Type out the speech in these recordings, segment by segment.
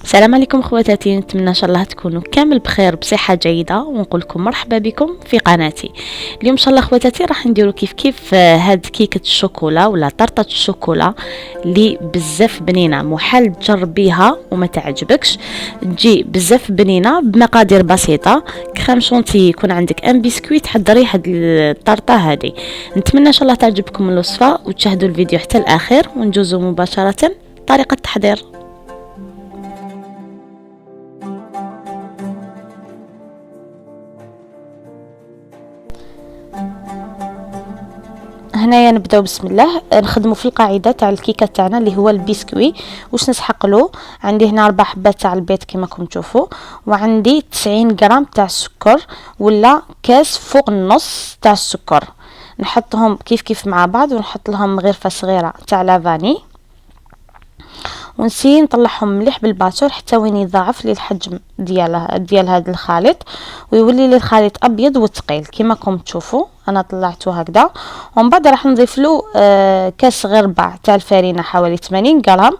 السلام عليكم خواتاتي، نتمنى ان شاء الله تكونوا كامل بخير بصحه جيده، ونقول لكم مرحبا بكم في قناتي. اليوم ان شاء الله خواتاتي راح نديروا كيف هاد كيكه الشوكولا ولا طرطه الشوكولا اللي بزاف بنينه. محال تجربيها وما تعجبكش، تجي بزاف بنينه بمقادير بسيطه. كريم شونتي يكون عندك ان بسكويت، تحضري هاد الطرطه هذه. نتمنى ان شاء الله تعجبكم الوصفه وتشاهدوا الفيديو حتى الاخير، ونجوزوا مباشره طريقه التحضير. هنايا نبداو بسم الله. نخدموا في القاعده تاع الكيكه تاعنا اللي هو البسكوي. واش نسحق له؟ عندي هنا 4 حبات تاع البيض كما راكم تشوفوا، وعندي 90 غرام تاع السكر ولا كاس فوق النص تاع السكر. نحطهم كيف مع بعض، ونحط لهم غرفه صغيره تاع لافاني، ونسي نطلعهم مليح بالباتور حتى وين يضاعف لي الحجم ديال هذا الخليط، ويولي لي الخليط ابيض وثقيل كما راكم تشوفوا. انا طلعته هكذا، ومن بعد راح نضيف له كاس غربع تاع الفرينه حوالي 80 غرام،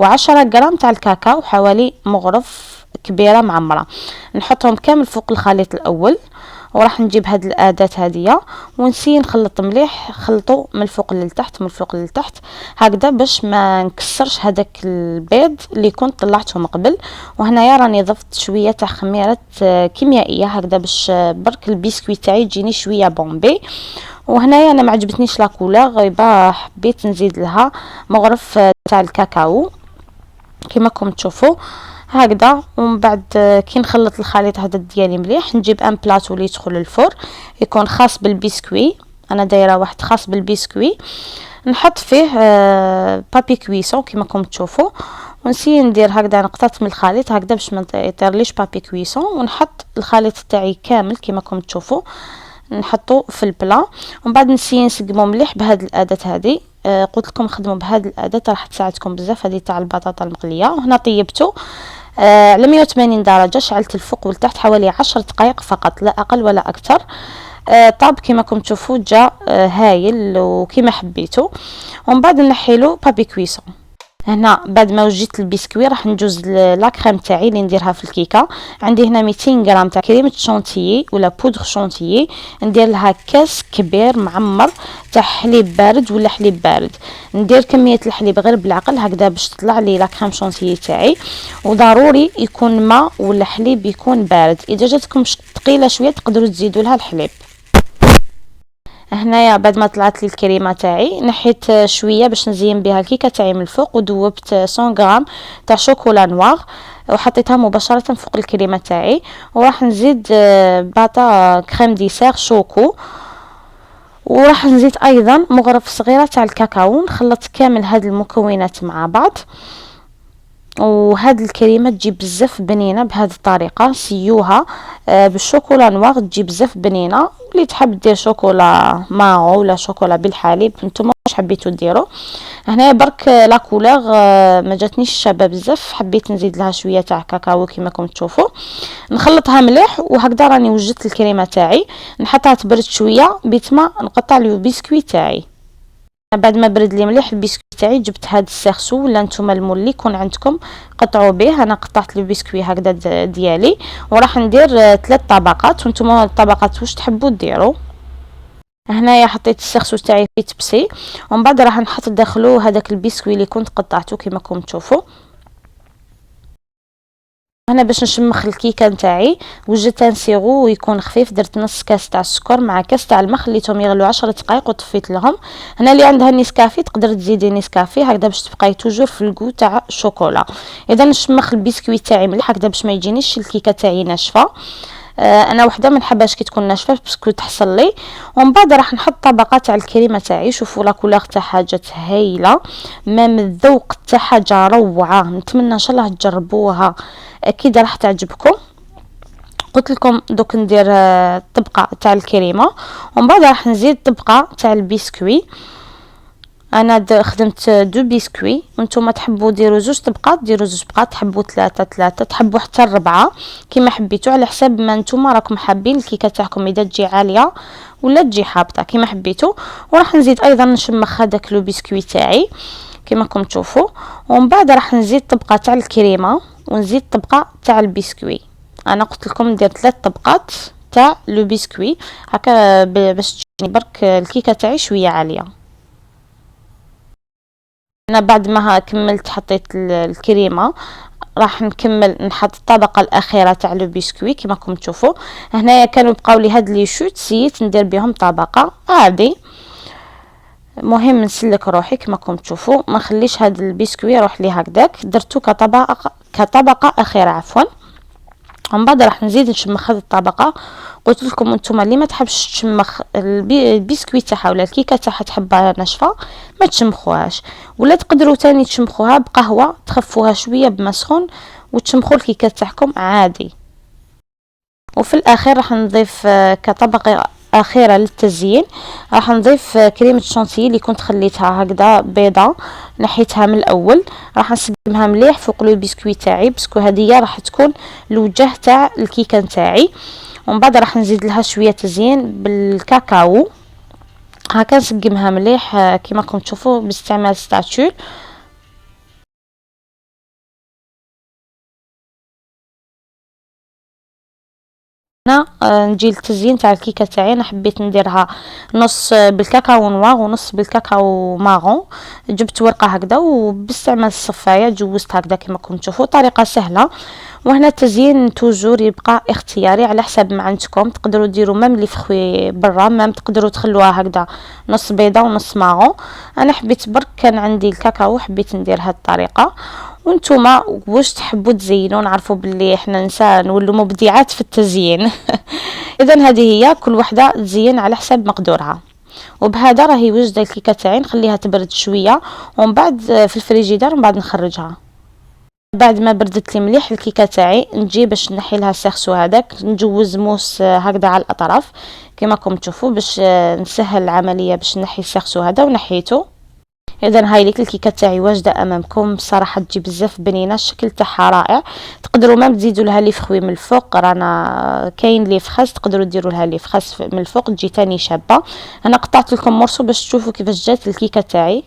و10 غرام تاع الكاكاو حوالي مغرف كبيره معمره. نحطهم كامل فوق الخليط الاول، وراح نجيب هاد الاداه هذه ونسي نخلط مليح، خلطوا من الفوق للتحت من الفوق للتحت هكذا باش ما نكسرش هذاك البيض اللي كنت طلعته من قبل. وهنايا راني ضفت شويه تاع خميره كيميائيه هكذا باش برك البسكوي تاعي يجيني شويه بومبي. وهنايا انا ما عجبتنيش لا كولور، يبقى حبيت نزيد لها مغرف تاع الكاكاو كما راكم تشوفوا هكذا. ومن بعد كي نخلط الخليط هذا ديالي مليح، نجيب ان بلاطو اللي يدخل للفور يكون خاص بالبسكوي. انا دايره واحد خاص بالبسكوي، نحط فيه بابي كويسون كما راكم تشوفوا، ونسي ندير هكذا نقطات من الخليط هكذا باش ما يطيرليش بابي كويسون، ونحط الخليط تاعي كامل كما راكم تشوفوا نحطه في البلا. ومن بعد نسي نسقمو مليح بهذه الاداه هذه. قلت لكم خدموا بهذه الاداه راح تساعدكم بزاف. هذه تاع البطاطا المقليه، وهنا طيبته على 180 درجه، شعلت الفوق والتحت حوالي 10 دقائق فقط لا اقل ولا اكثر. طاب كما راكم تشوفوا جا هايل وكما حبيتو. ومن بعد نحيلو بابي كويسون. هنا بعد ما وجدت البسكوي راح نجوز لا كريم تاعي اللي نديرها في الكيكه. عندي هنا 200 غرام تاع كريمه شونتيي ولا بودر شونتيي، ندير لها كاس كبير معمر تاع حليب بارد ولا حليب بارد. ندير كميه الحليب غير بالعقل هكذا باش تطلع لي لا كريم شونتيي تاعي، وضروري يكون ماء ولا حليب يكون بارد. اذا جاتكم ثقيله شويه تقدروا تزيدوا لها الحليب. هنايا بعد ما طلعت لي الكريمه تاعي نحيت شويه باش نزين بها الكيكه تاعي من الفوق، ودوبت 100 غرام تاع شوكولا نوار وحطيتها مباشره فوق الكريمه تاعي. وراح نزيد باطا كريم ديسير شوكو، وراح نزيد ايضا مغرف صغيره تاع الكاكاو. نخلط كامل هاد المكونات مع بعض، وهاد الكريمه تجي بزاف بنينه بهذه الطريقه. سيوها بالشوكولا نوار تجي بزاف بنينه. اللي تحب دير شوكولا مارو ولا شوكولا بالحليب نتوما واش حبيتو ديروا. هنا برك لا كولور ما جاتنيش شابه بزاف، حبيت نزيد لها شويه تاع كاكاو كما راكم تشوفوا. نخلطها مليح، وهكذا راني وجدت الكريمه تاعي. نحطها تبرد شويه بيتما نقطع البسكوي تاعي. بعد ما برد لي مليح البسكوي تاعي جبت هاد السيرسو ولا نتوما المول اللي يكون عندكم قطعوا به. انا قطعت البسكوي هكذا ديالي، وراح ندير 3 طبقات، وانتوما الطبقات واش تحبوا ديروا. هنايا حطيت السيرسو تاعي في تبسي، ومن بعد راح نحط داخلو هذاك البسكوي اللي كنت قطعته كما راكم تشوفوا. هنا باش نشمخ الكيكه نتاعي وجدت نسيغو ويكون خفيف، درت نص كاس تاع السكر مع كاس تاع الماء، خليتهم يغلوا 10 دقائق وطفيت لهم. هنا اللي عندها نيسكافي تقدر تزيدي نيسكافي هكذا باش تبقاي توجور في الكو تاع الشوكولا. اذا نشمخ البسكويت تاعي مليح هكذا باش ما يجينيش الكيكه تاعي ناشفه. انا وحده ما نحبهاش كي تكون ناشفه باسكو تحصل لي. ومن بعد راح نحط طبقه تاع الكريمه تاعي. شوفوا لا كولور تاعها جات هايله، مام الذوق تاعها جا روعه. نتمنى ان شاء الله تجربوها، اكيد راح تعجبكم. قلت لكم دوك ندير طبقه تاع الكريمه، ومن بعد راح نزيد طبقه تاع البسكوي. انا خدمت 2 بسكوي، وانتم تحبوا ديروا 2 طبقات ديروا 2 طبقات، تحبوا 3 تحبوا حتى 4 كما حبيتوا على حساب ما انتم راكم حابين الكيكه تاعكم، اذا تجي عاليه ولا تجي حابطه كما حبيتوا. وراح نزيد ايضا نشمخ هذاك لو بسكوي تاعي كما راكم تشوفوا. ومن بعد راح نزيد طبقه تاع الكريمه ونزيد طبقه تاع البسكوي. انا قلت لكم ندير 3 طبقات تاع لو بسكوي هكا باش تجيني برك الكيكه تاعي شويه عاليه. انا بعد ما كملت حطيت الكريمه، راح نكمل نحط الطبقه الاخيره تاع لو بسكوي كما راكم تشوفوا. هنايا كانوا بقاو لي هاد لي شوت سيت ندير بهم طبقه عادي. مهم نسلك روحي كما راكم تشوفوا، ما نخليش هاد البسكوي يروح لي هكذاك، درتو كطبقه اخيره عفوا. ومن بعد راح نزيد نشمخ هذه الطبقه. قلت لكم انتم اللي ما تحبش تشمخ البسكويت تاعها ولا الكيكه تاعها تحبها ناشفه ما تشمخوهاش، ولا تقدروا تاني تشمخوها بقهوه تخفوها شويه بما سخون وتشمخوا الكيكه تاعكم عادي. وفي الاخير راح نضيف كطبقه اخيره للتزيين راح نضيف كريمه شانتيي اللي كنت خليتها هكذا بيضه، نحيتها من الاول، راح نسقمها مليح فوق لو بسكوي تاعي باسكو هذه راح تكون الوجه تاع الكيكه تاعي. ومن بعد راح نزيد لها شويه تزيين بالكاكاو هكا نسقمها مليح كما راكم تشوفوا باستعمال ستاتول. هنا نجي للتزيين تاع الكيكه تاعي، انا حبيت نديرها نص بالكاكاو نوار ونص بالكاكاو مارون. جبت ورقه هكذا وباستعمال الصفايه جوزت هكذا كما راكم تشوفوا، طريقه سهله. وهنا التزيين توجور يبقى اختياري على حسب ما عندكم، تقدروا ديروا ميم لي فخوي برا، ميم تقدروا تخلوها هكذا نص بيضه ونص مارون. انا حبيت برك كان عندي الكاكاو حبيت ندير هاد الطريقه. وانتوما واش تحبوا تزينوا؟ نعرفوا باللي احنا نساء نولوا مبدعات في التزيين. اذا هذه هي كل وحده تزين على حسب مقدورها. وبهذا راهي وجده الكيكه تاعي، نخليها تبرد شويه ومن بعد في الفريجيدار ومن بعد نخرجها. بعد ما بردت لي مليح الكيكه تاعي نجي باش نحي لها السيرسو هذاك، نجوز موس هكذا على الاطراف كما راكم تشوفوا باش نسهل العمليه باش نحي السيرسو هذا ونحيته. اذا هاي ليك الكيكه تاعي واجده امامكم، بصراحه تجي بزاف بنينه، الشكل تاعها رائع. تقدروا ما تزيدوا لها لي فخوي من الفوق، رانا كاين لي فخاس تقدروا ديروا لها لي فخاس من الفوق تجي تاني شابه. انا قطعت لكم مرسو باش تشوفوا كيفاش جات الكيكه تاعي.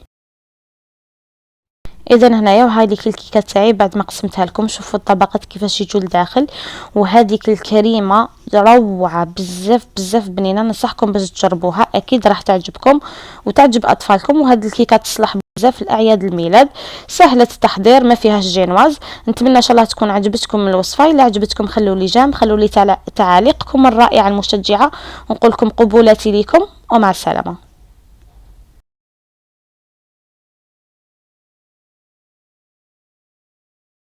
اذا هنايا وهاي ليك الكيكه تاعي بعد ما قسمتها لكم، شوفوا الطبقات كيفاش يجوا لداخل، وهذيك الكريمه روعه بزاف بزاف بنينه. ننصحكم باش تجربوها اكيد راح تعجبكم وتعجب اطفالكم. وهذه الكيكه تصلح بزاف لاعياد الميلاد، سهله التحضير ما فيهاش جينواز. نتمنى ان شاء الله تكون عجبتكم الوصفه. الا عجبتكم خلوا لي جيم، خلوا لي تعاليقكم الرائعه المشجعه، ونقول لكم قبولاتي ليكم ومع السلامه.